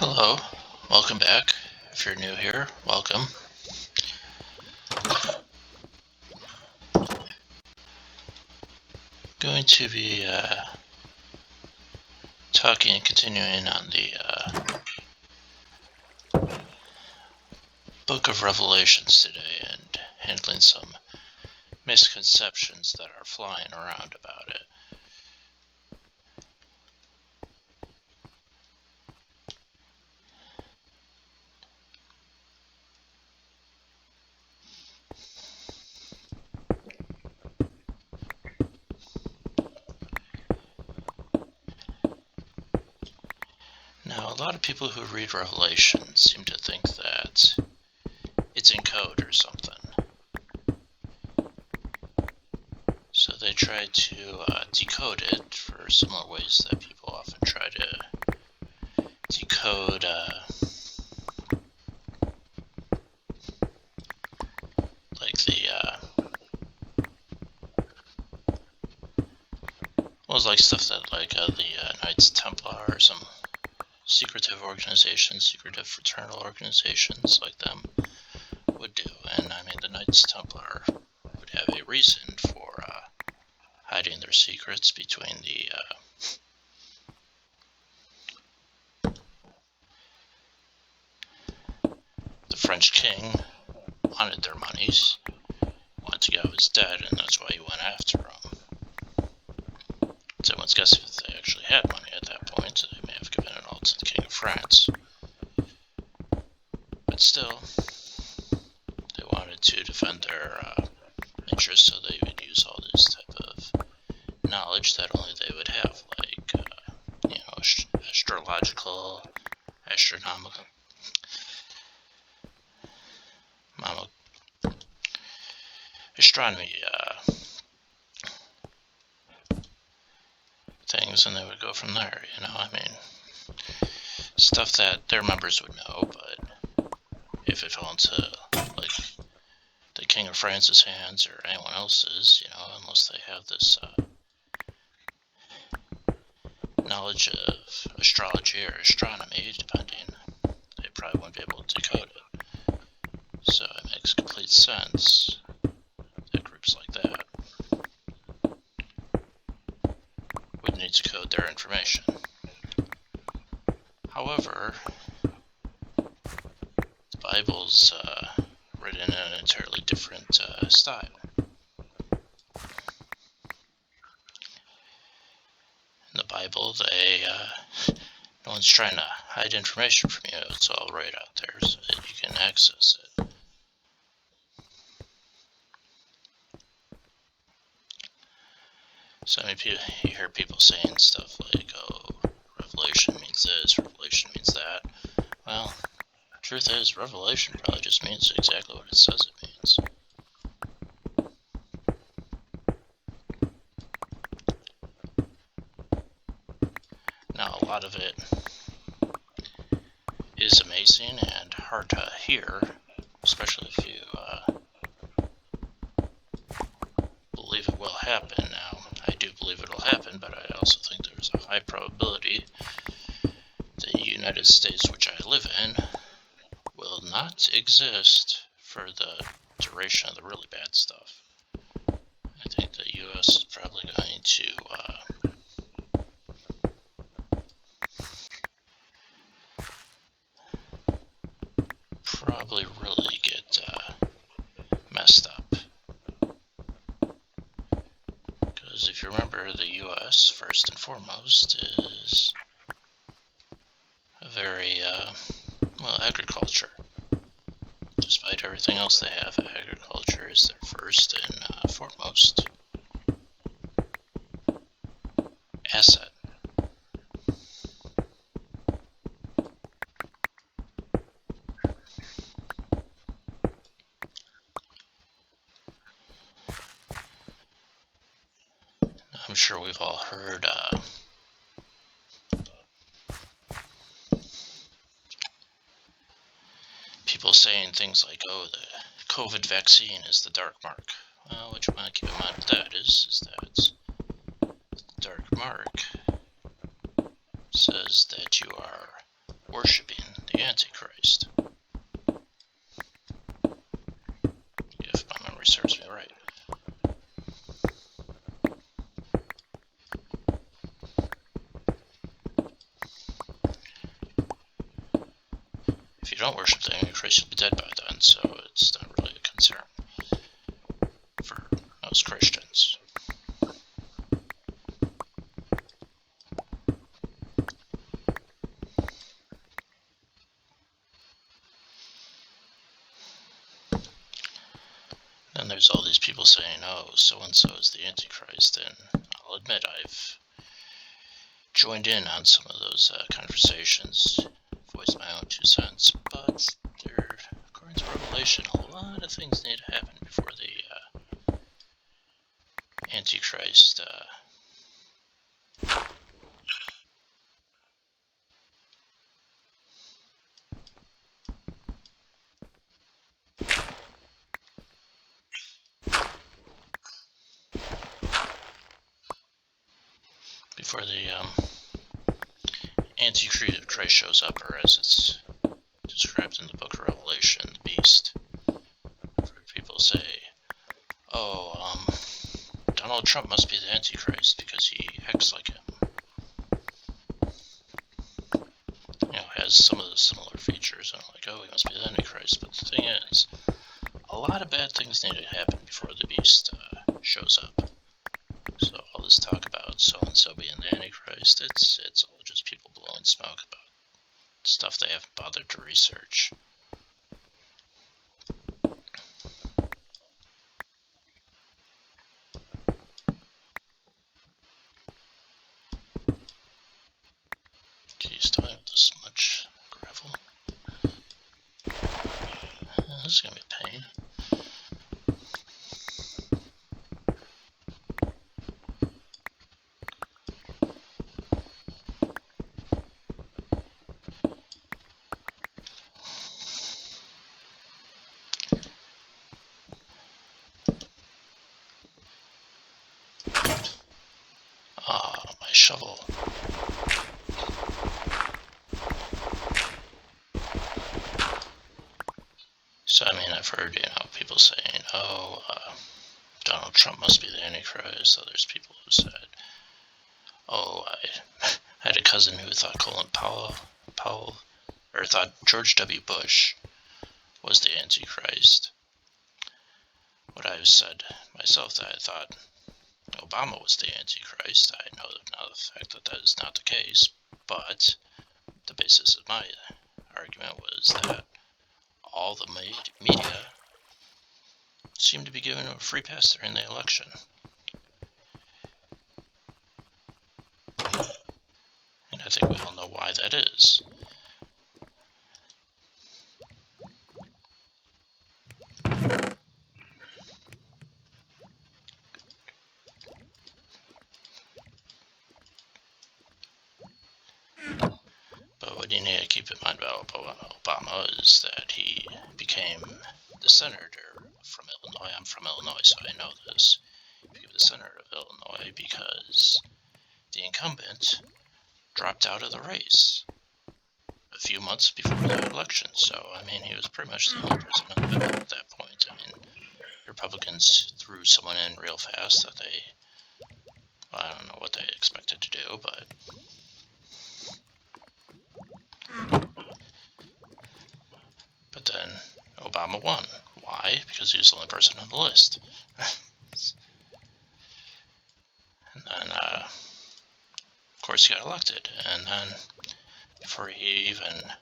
Hello, welcome back. If you're new here, welcome. Going to be talking and continuing on the Book of Revelations today and handling some misconceptions that are flying around about it. Now, a lot of people who read Revelation seem to think that it's in code or something. So they try to decode it for similar ways that people often try to decode like the like stuff that like the Knights Templar or some secretive organizations, secretive fraternal organizations like them would do. And I mean, the Knights Templar would have a reason for hiding their secrets between the French king wanted their monies, wanted to get out his debt, and that's why he went after them. So one's guess if they actually had money at that point, they may have given it all to the King of France. But still, they wanted to defend their interests, so they would use all this type of knowledge that only they would have, like, astrological, astronomical, astronomy things, and they would go from there, I mean, stuff that their members would know, but if it fell into, like, the King of France's hands or anyone else's, unless they have this knowledge of astrology or astronomy, depending, they probably wouldn't be able to decode it. So it makes complete sense that groups like that would need to code their information. However, the Bible's written in an entirely different style. In the Bible, no one's trying to hide information from you. It's all right out there so that you can access it. So I mean, you hear people saying stuff like, oh, Revelation means this, Revelation means that. Well, the truth is, Revelation probably just means exactly what it says it means. Now, a lot of it is amazing and hard to hear, especially if you believe it will happen. Now, I do believe it'll happen, but I also think there's a high probability the United States, which I live in, will not exist for the duration of the really bad stuff. I think the U.S. is probably going to probably really get messed up. Because if you remember, the U.S., first and foremost, is a very, agriculture. Despite everything else they have, agriculture is their first and foremost asset. I'm sure we've all heard people saying things like, oh, the COVID vaccine is the dark mark. Well, what you want to keep in mind with that is that the dark mark says that you are worshipping don't worship the Antichrist, you'll be dead by then, so it's not really a concern for most Christians. And there's all these people saying, oh, so-and-so is the Antichrist, and I'll admit I've joined in on some of those conversations, voiced my own 2 cents, but there, according to Revelation, a lot of things need to happen before the Antichrist Antichrist shows up, or as it's described in the book of Revelation, the beast. People say, oh, Donald Trump must be the Antichrist because he acts like him. You know, has some of the similar features, and I'm like, oh, he must be the Antichrist. But the thing is, a lot of bad things need to happen before the beast shows up. So all this talk about so-and-so being the Antichrist, it's all just people blowing smoke about stuff they haven't bothered to research. Geez, do I have this much gravel? This is gonna be a pain. My shovel. So, I mean, I've heard, people saying, oh, Donald Trump must be the Antichrist. Others people who said, oh, I had a cousin who thought Colin Powell, or thought George W. Bush was the Antichrist. What I've said myself, that I thought Obama was the Antichrist. I know now the fact that that is not the case, but the basis of my argument was that all the media seemed to be given a free pass during the election. And I think we all know why that is. But what you need to keep in mind about Obama is that he became the senator from Illinois. I'm from Illinois, so I know this. He became the senator of Illinois because the incumbent dropped out of the race a few months before the election. So, I mean, he was pretty much the only person in the middle at that point. I mean, Republicans threw someone in real fast that I don't know what they expected to do, but then Obama won. Why? Because he was the only person on the list. And then, of course, he got elected. And then, before he even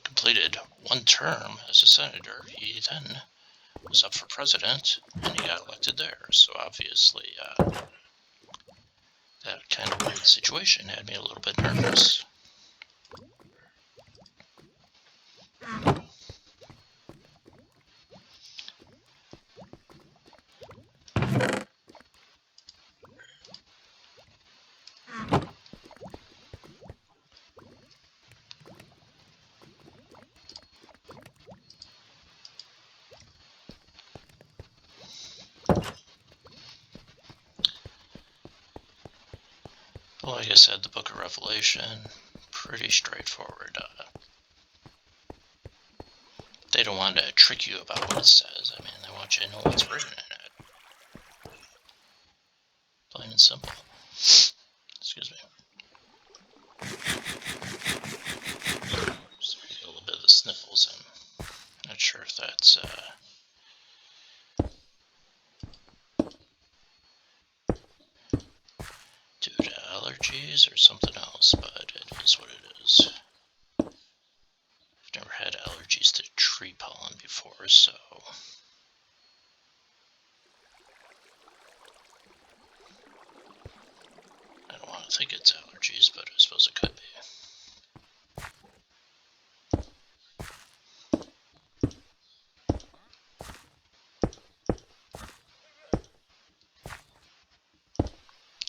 completed one term as a senator, he then was up for president, and he got elected there. So obviously, that kind of weird situation had me a little bit nervous. Like I said, the book of Revelation, pretty straightforward. They don't want to trick you about what it says. I mean, they want you to know what's written in it. Plain and simple. Excuse me. Just a little bit of the sniffles. allergies or something else, but it is what it is. I've never had allergies to tree pollen before, so... I don't want to think it's allergies, but I suppose it could be.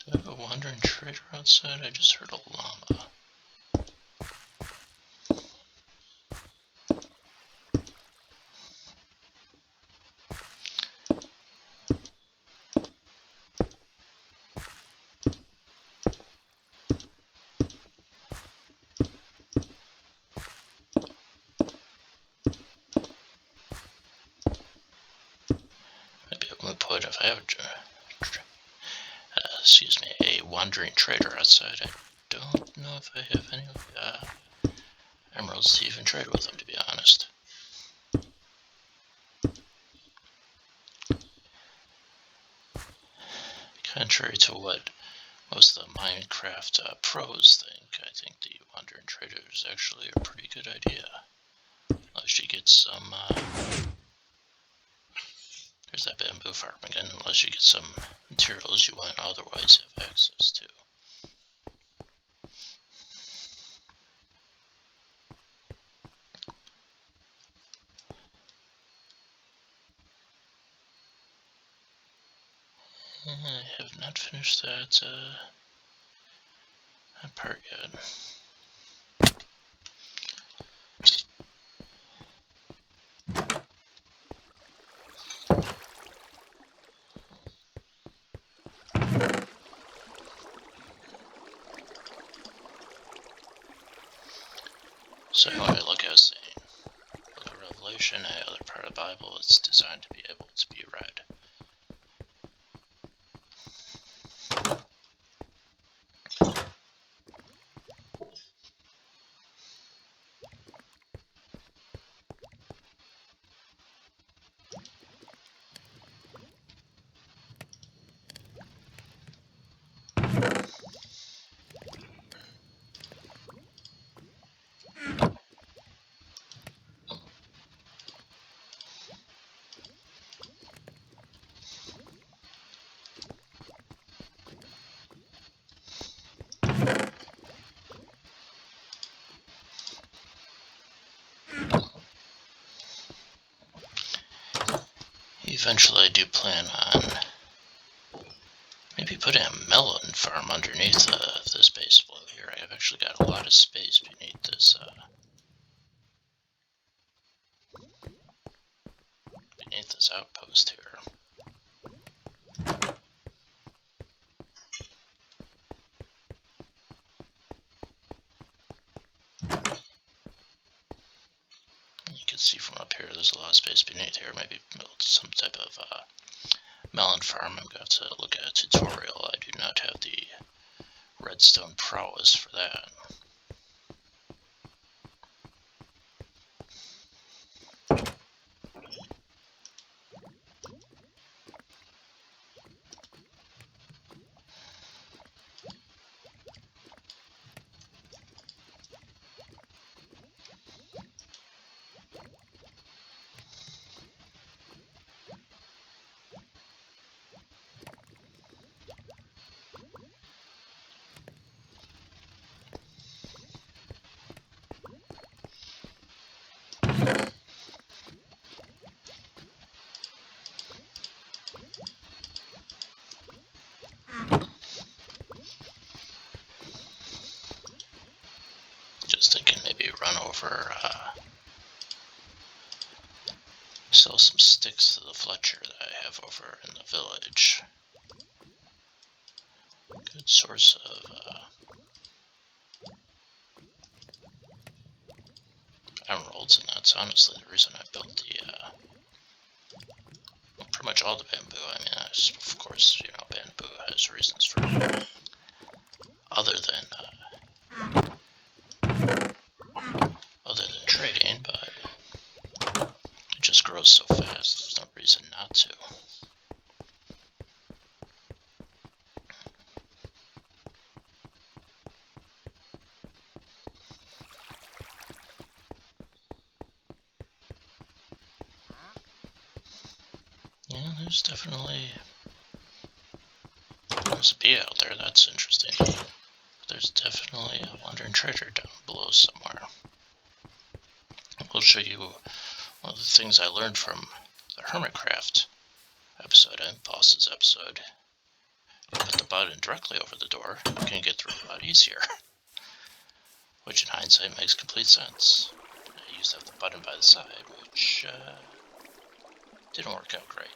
Do I have a wandering trader outside? I just heard a llama. Maybe a moot point if I have a wandering trader outside. I don't know if I have any emeralds to even trade with them, to be honest. Contrary to what most of the Minecraft pros think, I think the wandering trader is actually a pretty good idea. Unless you get some... there's that bamboo farm again, unless you get some materials you won't otherwise have access to. I have not finished that part yet. So anyway, like I was saying, Book of Revelation, any other part of the Bible, it's designed to be able to be read. Eventually I do plan on maybe putting a melon farm underneath this base below here. I've actually got a lot of space beneath this outpost here. You can see from up here there's a lot of space beneath here. Maybe build some type of melon farm. I'm going to have to look at a tutorial. I do not have the redstone prowess for that. Just thinking maybe run over, sell some sticks to the Fletcher that I have over in the village. Good source of emeralds, and that's honestly the reason I built the, well, pretty much all the bamboo. I mean, of course, you know, bamboo has reasons for other than trading, but it just grows so fast, there's no reason not to. there's definitely... There's a bee out there, that's interesting. There's definitely a wandering trader down below somewhere. We'll show you one of the things I learned from the Hermitcraft episode and Boss's episode. You put the button directly over the door, you can get through a lot easier. Which in hindsight makes complete sense. I used to have the button by the side, which didn't work out great.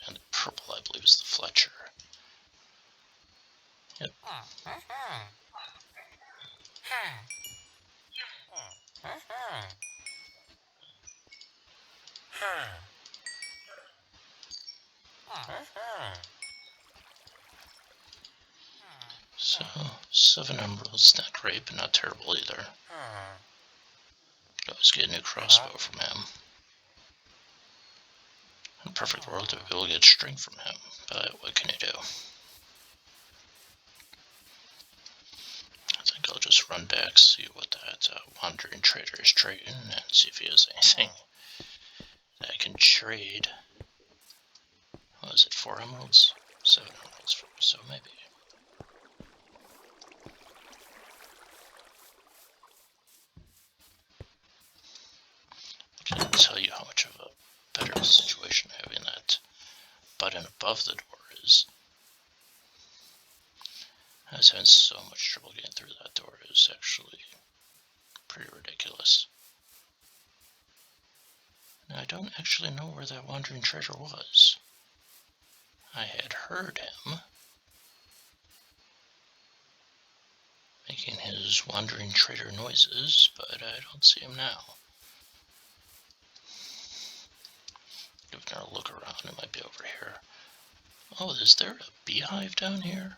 And the purple, I believe, is the Fletcher. Yep. So, 7 emeralds, not great, but not terrible either. Could always get a new crossbow from him. In a perfect world, to be able to get string from him, but what can you do? I think I'll just run back, see what that wandering trader is trading, and see if he has anything that I can trade. What is it, 4 emeralds? 7 emeralds, so maybe. I can't tell you how much of a better situation having that button above the door is. I was having so much trouble getting through that door, it was actually pretty ridiculous. Now, I don't actually know where that wandering treasure was. I had heard him making his wandering trader noises, but I don't see him now. If I'm gonna look around, it might be over here. Oh, is there a beehive down here?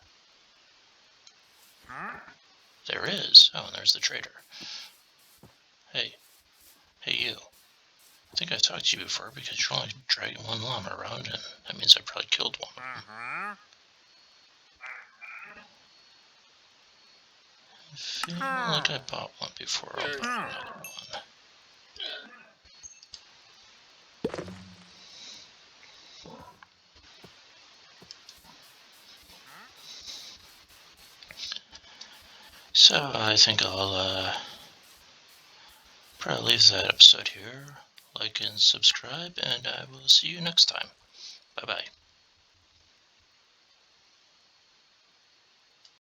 There is. Oh, and there's the trader. Hey you. I think I've talked to you before because you're only dragging one llama around, and that means I probably killed one of them. I feel like I bought one before. I'll buy another one. So I think I'll probably leave that episode here. Like and subscribe, and I will see you next time. Bye-bye.